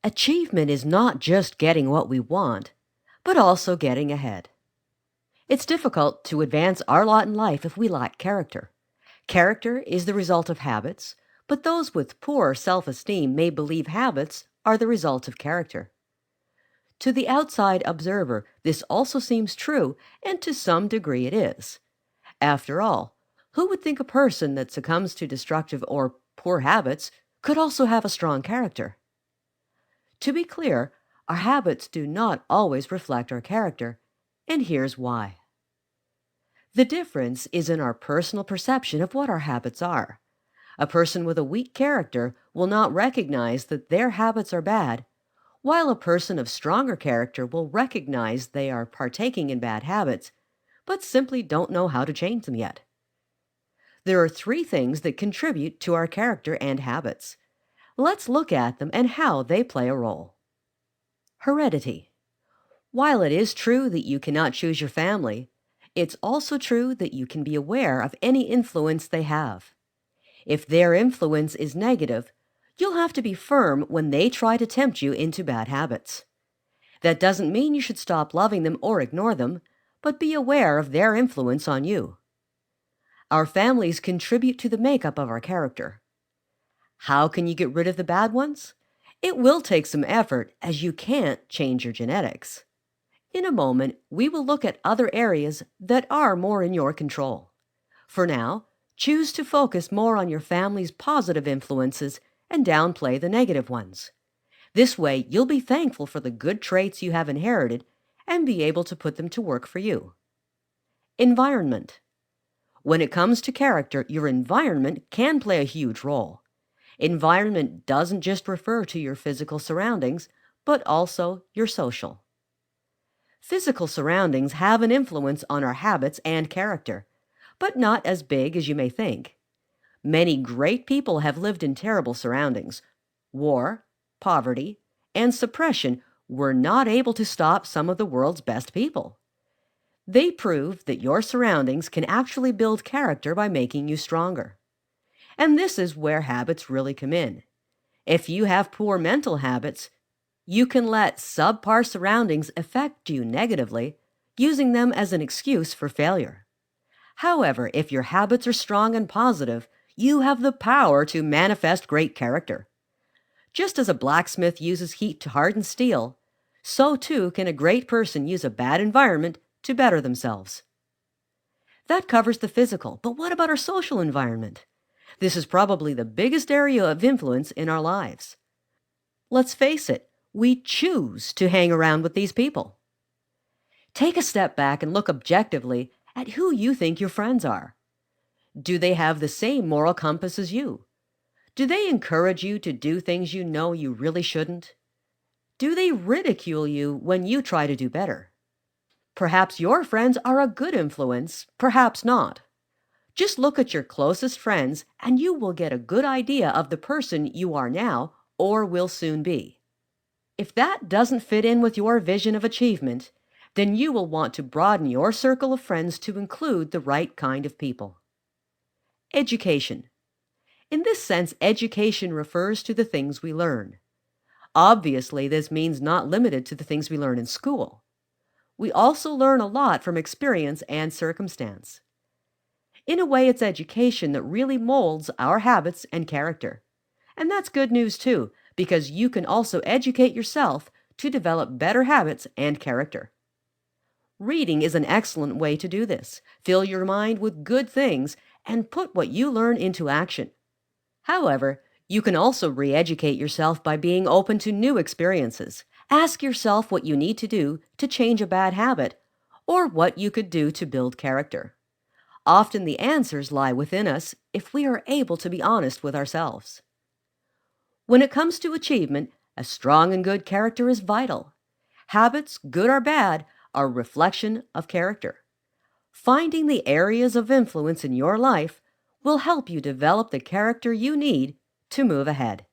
Achievement is not just getting what we want, but also getting ahead. It's difficult to advance our lot in life if we lack character. Character is the result of habits, but those with poor self esteem may believe habits are the result of character. To the outside observer, this also seems true, and to some degree it is. After all, who would think a person that succumbs to destructive or poor habits could also have a strong character? To be clear, our habits do not always reflect our character, and here's why. The difference is in our personal perception of what our habits are. A person with a weak character will not recognize that their habits are bad, while a person of stronger character will recognize they are partaking in bad habits, but simply don't know how to change them yet. There are three things that contribute to our character and habits. Let's look at them and how they play a role. Heredity. While it is true that you cannot choose your family, it's also true that you can be aware of any influence they have. If their influence is negative, you'll have to be firm when they try to tempt you into bad habits. That doesn't mean you should stop loving them or ignore them, but be aware of their influence on you. Our families contribute to the makeup of our character. How can you get rid of the bad ones? It will take some effort, as you can't change your genetics. In a moment, we will look at other areas that are more in your control. For now, choose to focus more on your family's positive influences and downplay the negative ones. This way, you'll be thankful for the good traits you have inherited and be able to put them to work for you. Environment. When it comes to character, your environment can play a huge role. Environment doesn't just refer to your physical surroundings, but also your social. Physical surroundings have an influence on our habits and character, but not as big as you may think. Many great people have lived in terrible surroundings. War, poverty, and suppression were not able to stop some of the world's best people. They prove that your surroundings can actually build character by making you stronger. And this is where habits really come in. If you have poor mental habits, you can let subpar surroundings affect you negatively, using them as an excuse for failure. However, if your habits are strong and positive, you have the power to manifest great character. Just as a blacksmith uses heat to harden steel, so too can a great person use a bad environment to better themselves. That covers the physical, but what about our social environment? This is probably the biggest area of influence in our lives. Let's face it, we choose to hang around with these people. Take a step back and look objectively at who you think your friends are. Do they have the same moral compass as you? Do they encourage you to do things you know you really shouldn't? Do they ridicule you when you try to do better? Perhaps your friends are a good influence, perhaps not. Just look at your closest friends and you will get a good idea of the person you are now or will soon be. If that doesn't fit in with your vision of achievement, then you will want to broaden your circle of friends to include the right kind of people. Education. In this sense, education refers to the things we learn. Obviously, this means not limited to the things we learn in school. We also learn a lot from experience and circumstance. In a way, it's education that really molds our habits and character. And that's good news too, because you can also educate yourself to develop better habits and character. Reading is an excellent way to do this. Fill your mind with good things and put what you learn into action. However, you can also re-educate yourself by being open to new experiences. Ask yourself what you need to do to change a bad habit, or what you could do to build character. Often the answers lie within us if we are able to be honest with ourselves. When it comes to achievement, a strong and good character is vital. Habits, good or bad, are a reflection of character. Finding the areas of influence in your life will help you develop the character you need to move ahead.